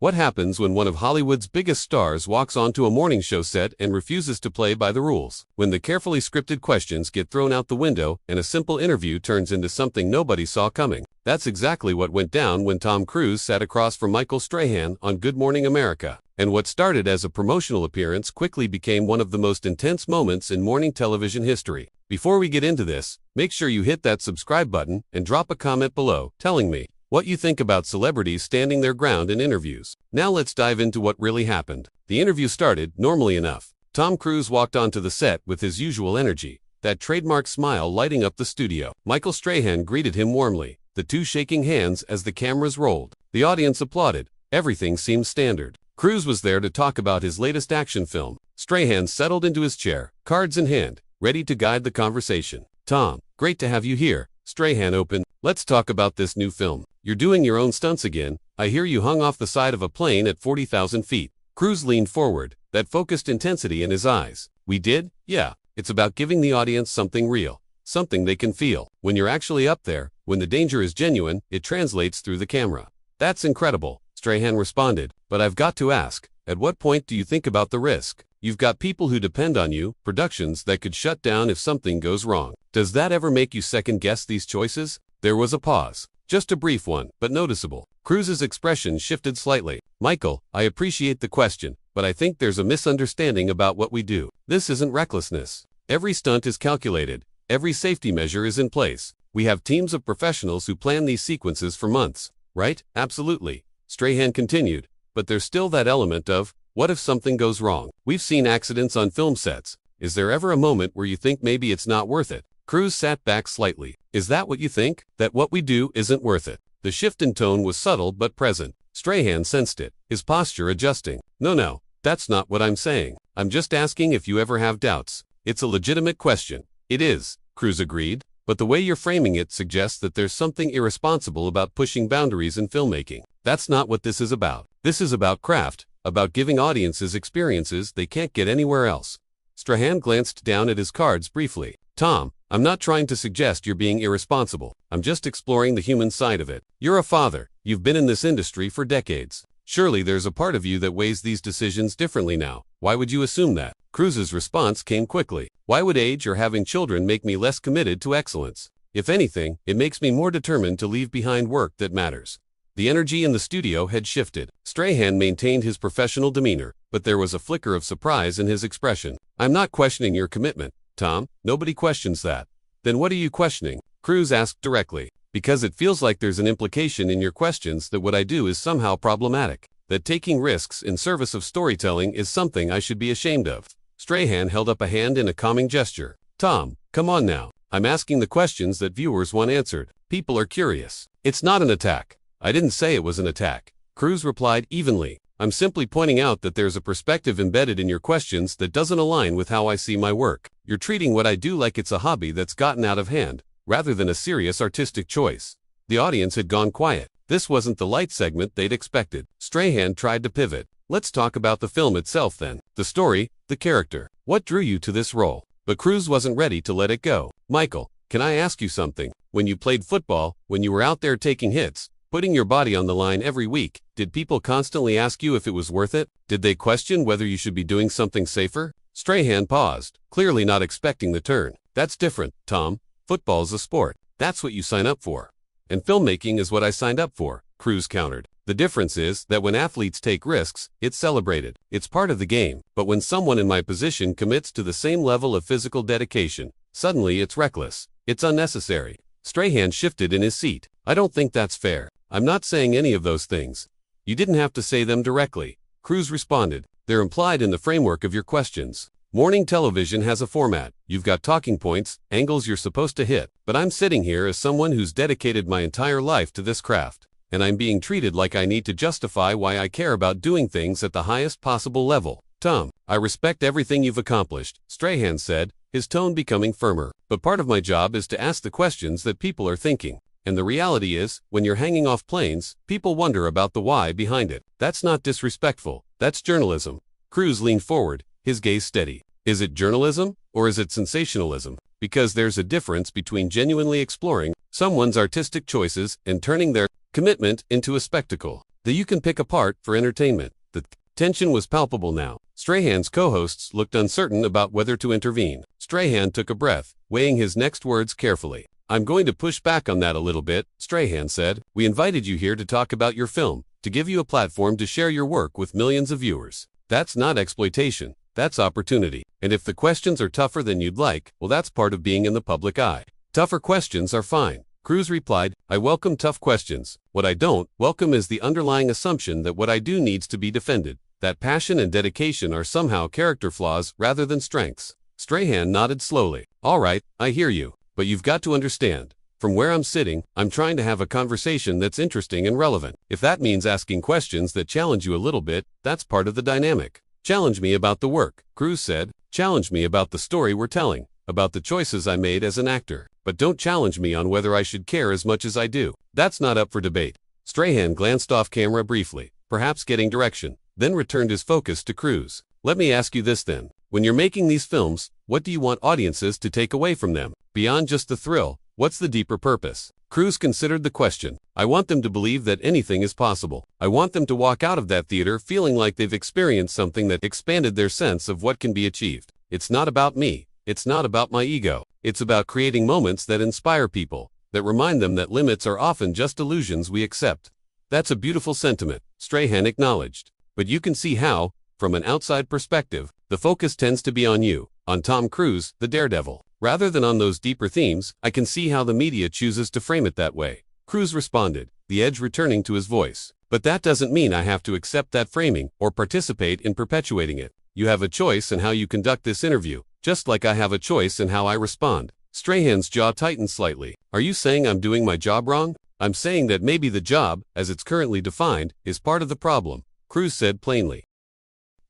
What happens when one of Hollywood's biggest stars walks onto a morning show set and refuses to play by the rules? When the carefully scripted questions get thrown out the window and a simple interview turns into something nobody saw coming. That's exactly what went down when Tom Cruise sat across from Michael Strahan on Good Morning America. And what started as a promotional appearance quickly became one of the most intense moments in morning television history. Before we get into this, make sure you hit that subscribe button and drop a comment below telling me what you think about celebrities standing their ground in interviews. Now let's dive into what really happened. The interview started normally enough. Tom Cruise walked onto the set with his usual energy, that trademark smile lighting up the studio. Michael Strahan greeted him warmly, the two shaking hands as the cameras rolled. The audience applauded. Everything seemed standard. Cruise was there to talk about his latest action film. Strahan settled into his chair, cards in hand, ready to guide the conversation. "Tom, great to have you here," Strahan opened. "Let's talk about this new film. You're doing your own stunts again. I hear you hung off the side of a plane at 40,000 feet. Cruise leaned forward, that focused intensity in his eyes. "We did? Yeah. It's about giving the audience something real, something they can feel. When you're actually up there, when the danger is genuine, it translates through the camera." "That's incredible," Strahan responded. "But I've got to ask, at what point do you think about the risk? You've got people who depend on you, productions that could shut down if something goes wrong. Does that ever make you second-guess these choices?" There was a pause. Just a brief one, but noticeable. Cruise's expression shifted slightly. "Michael, I appreciate the question, but I think there's a misunderstanding about what we do. This isn't recklessness. Every stunt is calculated. Every safety measure is in place. We have teams of professionals who plan these sequences for months, right?" "Absolutely," Strahan continued, "but there's still that element of, what if something goes wrong? We've seen accidents on film sets. Is there ever a moment where you think maybe it's not worth it?" Cruise sat back slightly. "Is that what you think? That what we do isn't worth it?" The shift in tone was subtle but present. Strahan sensed it, his posture adjusting. No, that's not what I'm saying. I'm just asking if you ever have doubts." "It's a legitimate question." "It is," Cruise agreed, "but the way you're framing it suggests that there's something irresponsible about pushing boundaries in filmmaking. That's not what this is about. This is about craft, about giving audiences experiences they can't get anywhere else." Strahan glanced down at his cards briefly. "Tom, I'm not trying to suggest you're being irresponsible. I'm just exploring the human side of it. You're a father. You've been in this industry for decades. Surely there's a part of you that weighs these decisions differently now. Why would you assume that?" Cruise's response came quickly. "Why would age or having children make me less committed to excellence? If anything, it makes me more determined to leave behind work that matters." The energy in the studio had shifted. Strahan maintained his professional demeanor, but there was a flicker of surprise in his expression. "I'm not questioning your commitment, Tom. Nobody questions that." "Then what are you questioning?" Cruise asked directly. "Because it feels like there's an implication in your questions that what I do is somehow problematic, that taking risks in service of storytelling is something I should be ashamed of." Strahan held up a hand in a calming gesture. "Tom, come on now. I'm asking the questions that viewers want answered. People are curious." "It's not an attack." "I didn't say it was an attack," Cruise replied evenly. "I'm simply pointing out that there's a perspective embedded in your questions that doesn't align with how I see my work. You're treating what I do like it's a hobby that's gotten out of hand, rather than a serious artistic choice." The audience had gone quiet. This wasn't the light segment they'd expected. Strahan tried to pivot. "Let's talk about the film itself then. The story, the character. What drew you to this role?" But Cruise wasn't ready to let it go. "Michael, can I ask you something? When you played football, when you were out there taking hits, putting your body on the line every week, did people constantly ask you if it was worth it? Did they question whether you should be doing something safer?" Strahan paused, clearly not expecting the turn. "That's different, Tom. Football's a sport. That's what you sign up for. And filmmaking is what I signed up for," Cruise countered. "The difference is that when athletes take risks, it's celebrated. It's part of the game. But when someone in my position commits to the same level of physical dedication, suddenly it's reckless. It's unnecessary." Strahan shifted in his seat. "I don't think that's fair. I'm not saying any of those things." "You didn't have to say them directly," Cruise responded. "They're implied in the framework of your questions. Morning television has a format. You've got talking points, angles you're supposed to hit. But I'm sitting here as someone who's dedicated my entire life to this craft, and I'm being treated like I need to justify why I care about doing things at the highest possible level." "Tom, I respect everything you've accomplished," Strahan said, his tone becoming firmer. "But part of my job is to ask the questions that people are thinking. And the reality is, when you're hanging off planes, people wonder about the why behind it. That's not disrespectful. That's journalism." Cruise leaned forward, his gaze steady. "Is it journalism, or is it sensationalism? Because there's a difference between genuinely exploring someone's artistic choices and turning their commitment into a spectacle. that you can pick apart for entertainment. The tension was palpable now. Strahan's co-hosts looked uncertain about whether to intervene. Strahan took a breath, weighing his next words carefully. I'm going to push back on that a little bit, Strahan said. We invited you here to talk about your film, to give you a platform to share your work with millions of viewers. That's not exploitation. That's opportunity. And if the questions are tougher than you'd like, well, that's part of being in the public eye. Tougher questions are fine. Cruz replied, I welcome tough questions. What I don't welcome is the underlying assumption that what I do needs to be defended, that passion and dedication are somehow character flaws rather than strengths. Strahan nodded slowly. All right, I hear you. But you've got to understand. From where I'm sitting, I'm trying to have a conversation that's interesting and relevant. If that means asking questions that challenge you a little bit, that's part of the dynamic. Challenge me about the work, Cruz said. Challenge me about the story we're telling, about the choices I made as an actor. But don't challenge me on whether I should care as much as I do. That's not up for debate. Strahan glanced off camera briefly, perhaps getting direction, then returned his focus to Cruz. Let me ask you this then. When you're making these films, what do you want audiences to take away from them? Beyond just the thrill, what's the deeper purpose? Cruz considered the question. I want them to believe that anything is possible. I want them to walk out of that theater feeling like they've experienced something that expanded their sense of what can be achieved. It's not about me. It's not about my ego. It's about creating moments that inspire people, that remind them that limits are often just illusions we accept. That's a beautiful sentiment, Strahan acknowledged. But you can see how, from an outside perspective, the focus tends to be on you, on Tom Cruise, the daredevil. Rather than on those deeper themes, I can see how the media chooses to frame it that way. Cruz responded, the edge returning to his voice. But that doesn't mean I have to accept that framing or participate in perpetuating it. You have a choice in how you conduct this interview, just like I have a choice in how I respond. Strahan's jaw tightened slightly. Are you saying I'm doing my job wrong? I'm saying that maybe the job, as it's currently defined, is part of the problem, Cruz said plainly.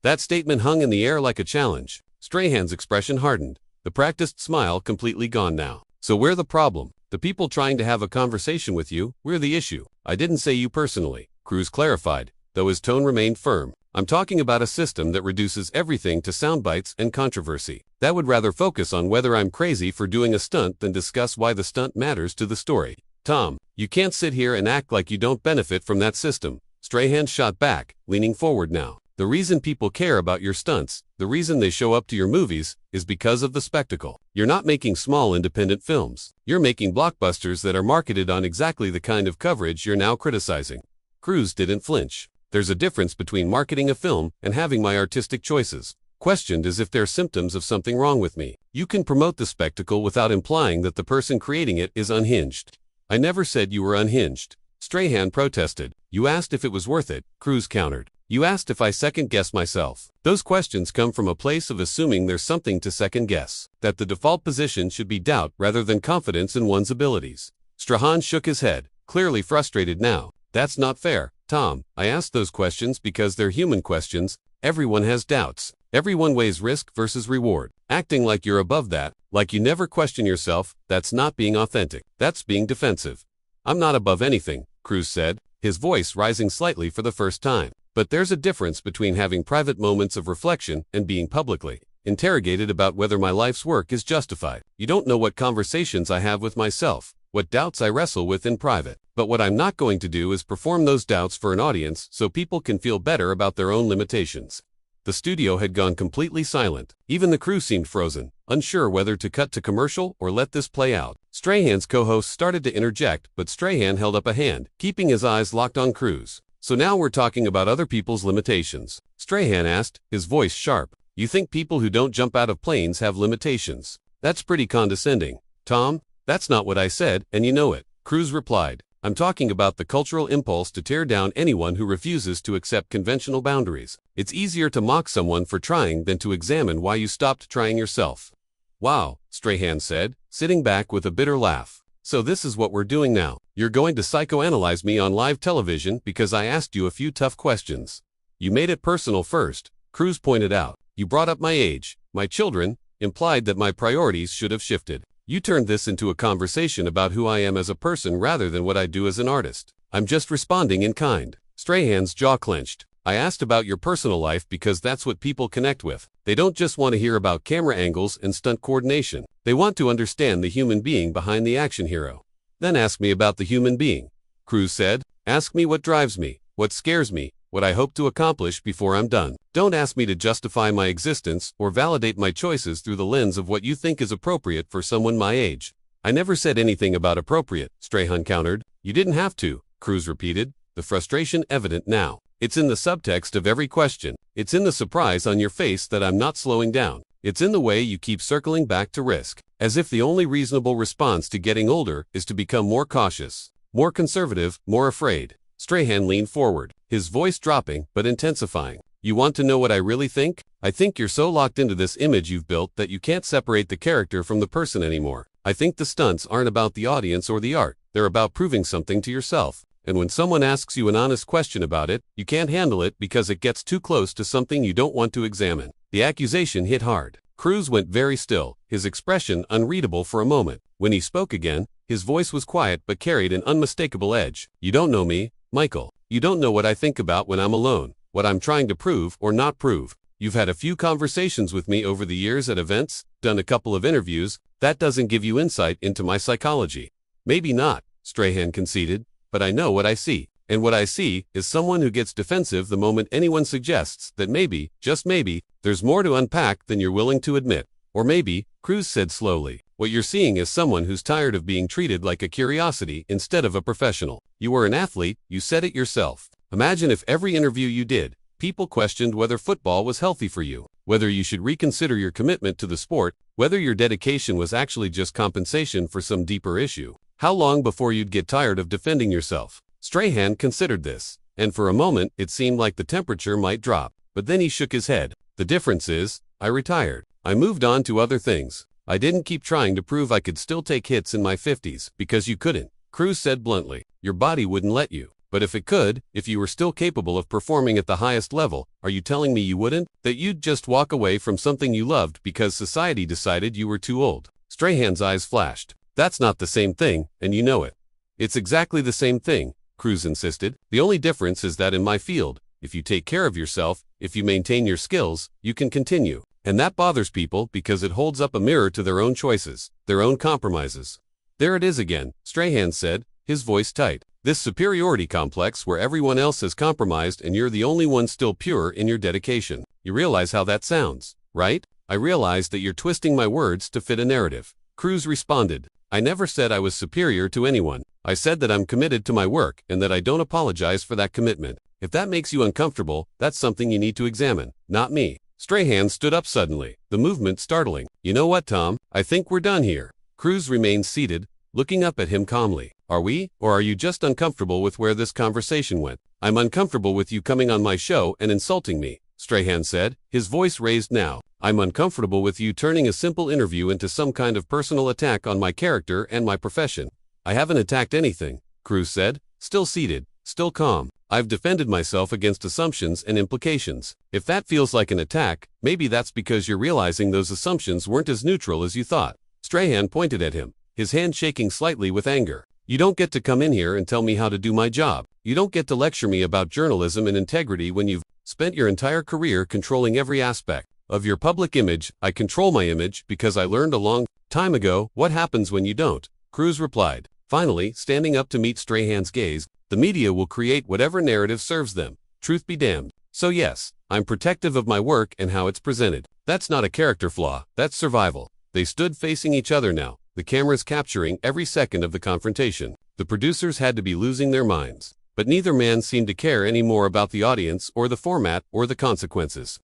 That statement hung in the air like a challenge. Strahan's expression hardened, the practiced smile completely gone now. So we're the problem. The people trying to have a conversation with you, we're the issue. I didn't say you personally, Cruz clarified, though his tone remained firm. I'm talking about a system that reduces everything to sound bites and controversy. That would rather focus on whether I'm crazy for doing a stunt than discuss why the stunt matters to the story. Tom, you can't sit here and act like you don't benefit from that system. Strahan shot back, leaning forward now. The reason people care about your stunts, the reason they show up to your movies, is because of the spectacle. You're not making small independent films. You're making blockbusters that are marketed on exactly the kind of coverage you're now criticizing. Cruz didn't flinch. There's a difference between marketing a film and having my artistic choices questioned as if they're symptoms of something wrong with me. You can promote the spectacle without implying that the person creating it is unhinged. I never said you were unhinged. Strahan protested. You asked if it was worth it, Cruz countered. You asked if I second-guess myself. Those questions come from a place of assuming there's something to second-guess, that the default position should be doubt rather than confidence in one's abilities. Strahan shook his head, clearly frustrated now. That's not fair, Tom. I asked those questions because they're human questions. Everyone has doubts. Everyone weighs risk versus reward. Acting like you're above that, like you never question yourself, that's not being authentic. That's being defensive. I'm not above anything, Cruz said, his voice rising slightly for the first time. But there's a difference between having private moments of reflection and being publicly interrogated about whether my life's work is justified. You don't know what conversations I have with myself, what doubts I wrestle with in private. But what I'm not going to do is perform those doubts for an audience so people can feel better about their own limitations. The studio had gone completely silent. Even the crew seemed frozen, unsure whether to cut to commercial or let this play out. Strahan's co-host started to interject, but Strahan held up a hand, keeping his eyes locked on Cruz. So now we're talking about other people's limitations? Strahan asked, his voice sharp. You think people who don't jump out of planes have limitations? That's pretty condescending. Tom, that's not what I said, and you know it. Cruz replied. I'm talking about the cultural impulse to tear down anyone who refuses to accept conventional boundaries. It's easier to mock someone for trying than to examine why you stopped trying yourself. Wow, Strahan said, sitting back with a bitter laugh. So this is what we're doing now. You're going to psychoanalyze me on live television because I asked you a few tough questions. You made it personal first, Cruz pointed out. You brought up my age, my children, implied that my priorities should have shifted. You turned this into a conversation about who I am as a person rather than what I do as an artist. I'm just responding in kind. Strahan's jaw clenched. I asked about your personal life because that's what people connect with. They don't just want to hear about camera angles and stunt coordination. They want to understand the human being behind the action hero. Then ask me about the human being, Cruz said. Ask me what drives me, what scares me, what I hope to accomplish before I'm done. Don't ask me to justify my existence or validate my choices through the lens of what you think is appropriate for someone my age. I never said anything about appropriate, Strahan countered. You didn't have to, Cruz repeated, the frustration evident now. It's in the subtext of every question. It's in the surprise on your face that I'm not slowing down. It's in the way you keep circling back to risk, as if the only reasonable response to getting older is to become more cautious, more conservative, more afraid. Strahan leaned forward, his voice dropping but intensifying. You want to know what I really think? I think you're so locked into this image you've built that you can't separate the character from the person anymore. I think the stunts aren't about the audience or the art. They're about proving something to yourself. And when someone asks you an honest question about it, you can't handle it because it gets too close to something you don't want to examine. The accusation hit hard. Cruz went very still, his expression unreadable for a moment. When he spoke again, his voice was quiet but carried an unmistakable edge. You don't know me, Michael. You don't know what I think about when I'm alone, what I'm trying to prove or not prove. You've had a few conversations with me over the years at events, done a couple of interviews. That doesn't give you insight into my psychology. Maybe not, Strahan conceded, but I know what I see. And what I see is someone who gets defensive the moment anyone suggests that maybe, just maybe, there's more to unpack than you're willing to admit. Or maybe, Cruz said slowly, what you're seeing is someone who's tired of being treated like a curiosity instead of a professional. You were an athlete, you said it yourself. Imagine if every interview you did, people questioned whether football was healthy for you, whether you should reconsider your commitment to the sport, whether your dedication was actually just compensation for some deeper issue. How long before you'd get tired of defending yourself? Strahan considered this, and for a moment it seemed like the temperature might drop, but then he shook his head. The difference is, I retired. I moved on to other things. I didn't keep trying to prove I could still take hits in my 50s, because you couldn't. Cruz said bluntly, your body wouldn't let you. But if it could, if you were still capable of performing at the highest level, are you telling me you wouldn't? That you'd just walk away from something you loved because society decided you were too old? Strahan's eyes flashed. That's not the same thing, and you know it. It's exactly the same thing, Cruz insisted. The only difference is that in my field, if you take care of yourself, if you maintain your skills, you can continue. And that bothers people because it holds up a mirror to their own choices, their own compromises. There it is again, Strahan said, his voice tight. This superiority complex where everyone else has compromised and you're the only one still pure in your dedication. You realize how that sounds, right? I realize that you're twisting my words to fit a narrative. Cruz responded. I never said I was superior to anyone. I said that I'm committed to my work and that I don't apologize for that commitment. If that makes you uncomfortable, that's something you need to examine, not me. Strahan stood up suddenly, the movement startling. You know what, Tom? I think we're done here. Cruz remained seated, looking up at him calmly. Are we, or are you just uncomfortable with where this conversation went? I'm uncomfortable with you coming on my show and insulting me, Strahan said, his voice raised now. I'm uncomfortable with you turning a simple interview into some kind of personal attack on my character and my profession. I haven't attacked anything, Cruz said, still seated, still calm. I've defended myself against assumptions and implications. If that feels like an attack, maybe that's because you're realizing those assumptions weren't as neutral as you thought. Strahan pointed at him, his hand shaking slightly with anger. You don't get to come in here and tell me how to do my job. You don't get to lecture me about journalism and integrity when you've spent your entire career controlling every aspect of your public image. I control my image because I learned a long time ago what happens when you don't, Cruz replied, finally standing up to meet Strahan's gaze. The media will create whatever narrative serves them, truth be damned. So yes, I'm protective of my work and how it's presented. That's not a character flaw, that's survival. They stood facing each other now, the cameras capturing every second of the confrontation. The producers had to be losing their minds, but neither man seemed to care any more about the audience or the format or the consequences.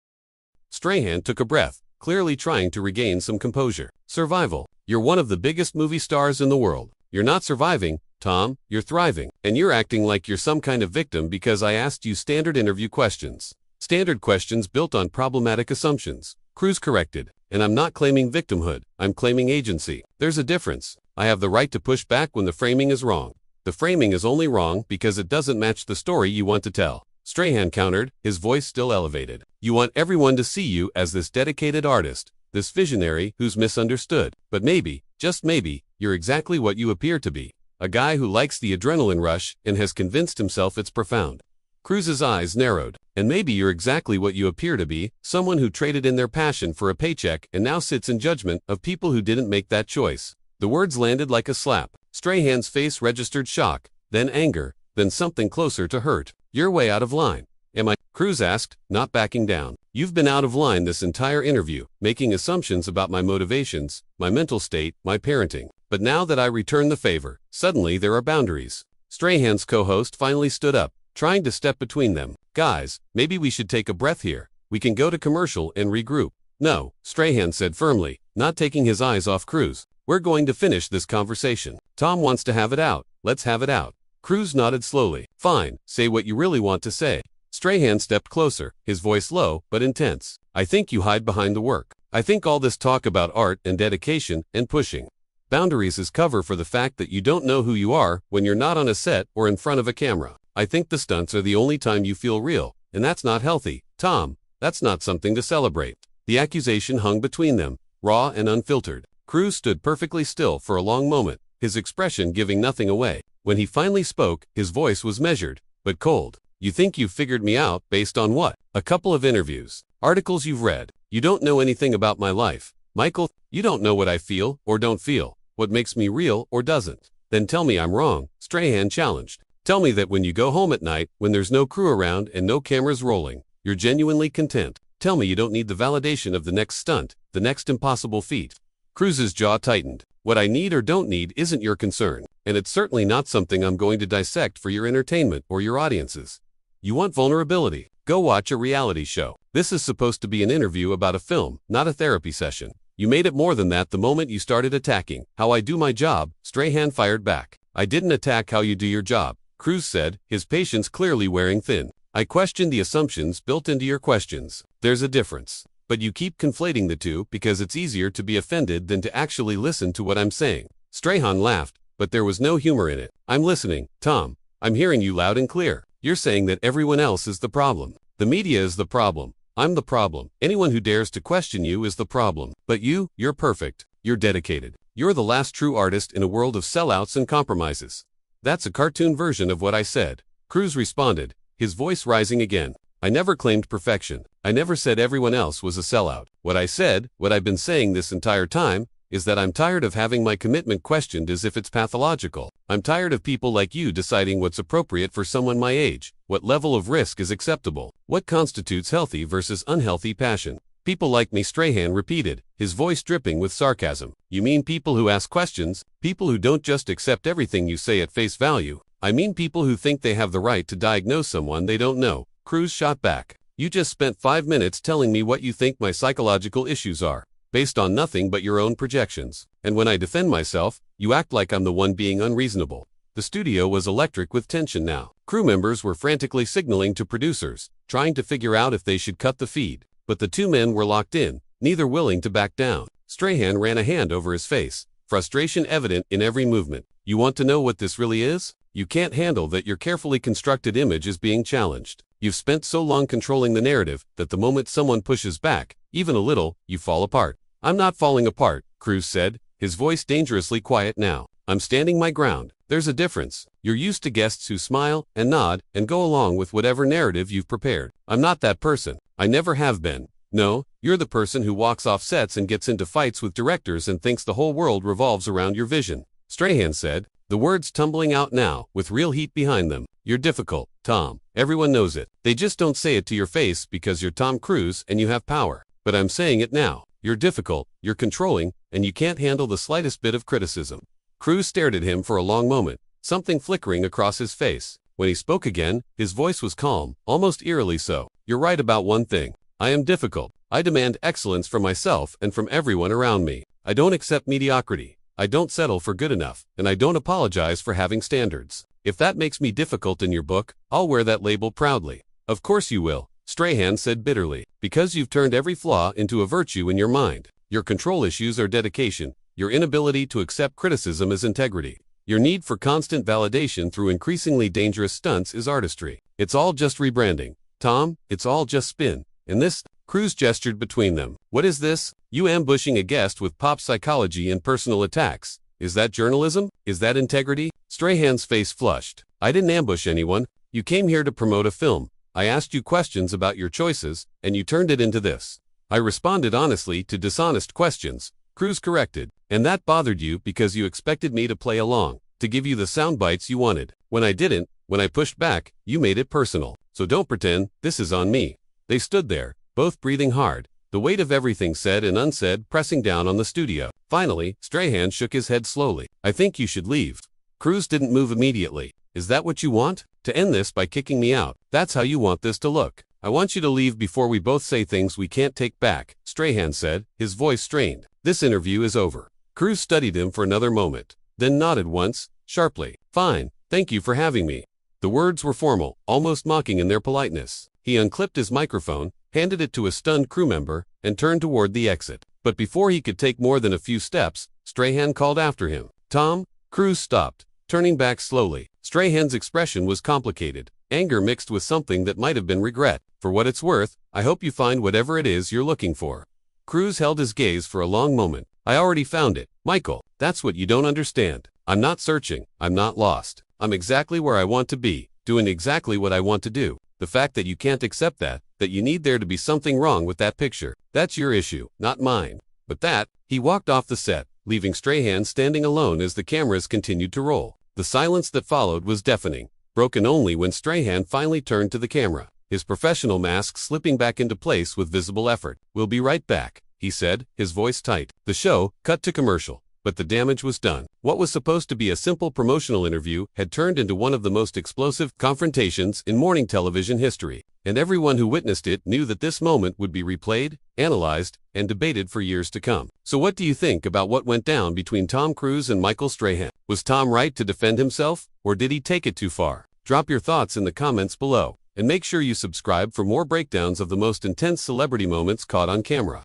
Strahan took a breath, clearly trying to regain some composure. Survival. You're one of the biggest movie stars in the world. You're not surviving, Tom, you're thriving, and you're acting like you're some kind of victim because I asked you standard interview questions. Standard questions built on problematic assumptions, Cruz corrected. And I'm not claiming victimhood, I'm claiming agency. There's a difference. I have the right to push back when the framing is wrong. The framing is only wrong because it doesn't match the story you want to tell. Strahan countered, his voice still elevated. You want everyone to see you as this dedicated artist, this visionary who's misunderstood. But maybe, just maybe, you're exactly what you appear to be. A guy who likes the adrenaline rush and has convinced himself it's profound. Cruz's eyes narrowed. And maybe you're exactly what you appear to be, someone who traded in their passion for a paycheck and now sits in judgment of people who didn't make that choice. The words landed like a slap. Strahan's face registered shock, then anger, then something closer to hurt. You're way out of line. Am I? Cruz asked, not backing down. You've been out of line this entire interview, making assumptions about my motivations, my mental state, my parenting. But now that I return the favor, suddenly there are boundaries. Strahan's co-host finally stood up, trying to step between them. Guys, maybe we should take a breath here. We can go to commercial and regroup. No, Strahan said firmly, not taking his eyes off Cruz. We're going to finish this conversation. Tom wants to have it out. Let's have it out. Cruz nodded slowly. Fine, say what you really want to say. Strahan stepped closer, his voice low but intense. I think you hide behind the work. I think all this talk about art and dedication and pushing boundaries is cover for the fact that you don't know who you are when you're not on a set or in front of a camera. I think the stunts are the only time you feel real, and that's not healthy. Tom, that's not something to celebrate. The accusation hung between them, raw and unfiltered. Cruz stood perfectly still for a long moment, his expression giving nothing away. When he finally spoke, his voice was measured, but cold. You think you've figured me out based on what? A couple of interviews, articles you've read. You don't know anything about my life. Michael, you don't know what I feel or don't feel, what makes me real or doesn't. Then tell me I'm wrong, Strahan challenged. Tell me that when you go home at night, when there's no crew around and no cameras rolling, you're genuinely content. Tell me you don't need the validation of the next stunt, the next impossible feat. Cruz's jaw tightened. What I need or don't need isn't your concern, and it's certainly not something I'm going to dissect for your entertainment or your audiences. You want vulnerability? Go watch a reality show. This is supposed to be an interview about a film, not a therapy session. You made it more than that the moment you started attacking how I do my job, Strahan fired back. I didn't attack how you do your job, Cruz said, his patience clearly wearing thin. I questioned the assumptions built into your questions. There's a difference. But you keep conflating the two because it's easier to be offended than to actually listen to what I'm saying. Strahan laughed, but there was no humor in it. I'm listening, Tom. I'm hearing you loud and clear. You're saying that everyone else is the problem. The media is the problem. I'm the problem. Anyone who dares to question you is the problem. But you're perfect. You're dedicated. You're the last true artist in a world of sellouts and compromises. That's a cartoon version of what I said. Cruz responded, his voice rising again. I never claimed perfection. I never said everyone else was a sellout. What I said, what I've been saying this entire time, is that I'm tired of having my commitment questioned as if it's pathological. I'm tired of people like you deciding what's appropriate for someone my age, what level of risk is acceptable, what constitutes healthy versus unhealthy passion. People like me, Strahan repeated, his voice dripping with sarcasm. You mean people who ask questions, people who don't just accept everything you say at face value. I mean people who think they have the right to diagnose someone they don't know. Cruz shot back. You just spent 5 minutes telling me what you think my psychological issues are, based on nothing but your own projections. And when I defend myself, you act like I'm the one being unreasonable. The studio was electric with tension now. Crew members were frantically signaling to producers, trying to figure out if they should cut the feed. But the two men were locked in, neither willing to back down. Strahan ran a hand over his face, frustration evident in every movement. You want to know what this really is? You can't handle that your carefully constructed image is being challenged. You've spent so long controlling the narrative that the moment someone pushes back, even a little, you fall apart. I'm not falling apart, Cruz said, his voice dangerously quiet now. I'm standing my ground. There's a difference. You're used to guests who smile and nod and go along with whatever narrative you've prepared. I'm not that person. I never have been. No, you're the person who walks off sets and gets into fights with directors and thinks the whole world revolves around your vision. Strahan said, the words tumbling out now, with real heat behind them. You're difficult, Tom. Everyone knows it. They just don't say it to your face because you're Tom Cruise and you have power. But I'm saying it now. You're difficult, you're controlling, and you can't handle the slightest bit of criticism. Cruz stared at him for a long moment, something flickering across his face. When he spoke again, his voice was calm, almost eerily so. You're right about one thing. I am difficult. I demand excellence from myself and from everyone around me. I don't accept mediocrity. I don't settle for good enough, and I don't apologize for having standards. If that makes me difficult in your book, I'll wear that label proudly. Of course you will, Strahan said bitterly, because you've turned every flaw into a virtue in your mind. Your control issues are dedication. Your inability to accept criticism is integrity. Your need for constant validation through increasingly dangerous stunts is artistry. It's all just rebranding. Tom, it's all just spin. And this, Cruz gestured between them. What is this? You ambushing a guest with pop psychology and personal attacks. Is that journalism? Is that integrity? Strahan's face flushed. I didn't ambush anyone. You came here to promote a film. I asked you questions about your choices, and you turned it into this. I responded honestly to dishonest questions, Cruz corrected. And that bothered you because you expected me to play along, to give you the sound bites you wanted. When I didn't, When I pushed back, you made it personal. So don't pretend this is on me." They stood there, both breathing hard, the weight of everything said and unsaid pressing down on the studio. Finally, Strahan shook his head slowly. "I think you should leave." Cruz didn't move immediately. "Is that what you want? To end this by kicking me out? That's how you want this to look?" "I want you to leave before we both say things we can't take back," Strahan said, his voice strained. "This interview is over." Cruz studied him for another moment, then nodded once, sharply. "Fine, thank you for having me." The words were formal, almost mocking in their politeness. He unclipped his microphone, handed it to a stunned crew member, and turned toward the exit. But before he could take more than a few steps, Strahan called after him. "Tom?" Cruz stopped, turning back slowly. Strahan's expression was complicated, anger mixed with something that might have been regret. "For what it's worth, I hope you find whatever it is you're looking for." Cruz held his gaze for a long moment. "I already found it, Michael. That's what you don't understand. I'm not searching, I'm not lost. I'm exactly where I want to be, doing exactly what I want to do. The fact that you can't accept that you need there to be something wrong with that picture, that's your issue, not mine." But that, he walked off the set, leaving Strahan standing alone as the cameras continued to roll. The silence that followed was deafening, broken only when Strahan finally turned to the camera, his professional mask slipping back into place with visible effort. "We'll be right back," he said, his voice tight. The show cut to commercial, but the damage was done. What was supposed to be a simple promotional interview had turned into one of the most explosive confrontations in morning television history, and everyone who witnessed it knew that this moment would be replayed, analyzed, and debated for years to come. So what do you think about what went down between Tom Cruise and Michael Strahan? Was Tom right to defend himself, or did he take it too far? Drop your thoughts in the comments below, and make sure you subscribe for more breakdowns of the most intense celebrity moments caught on camera.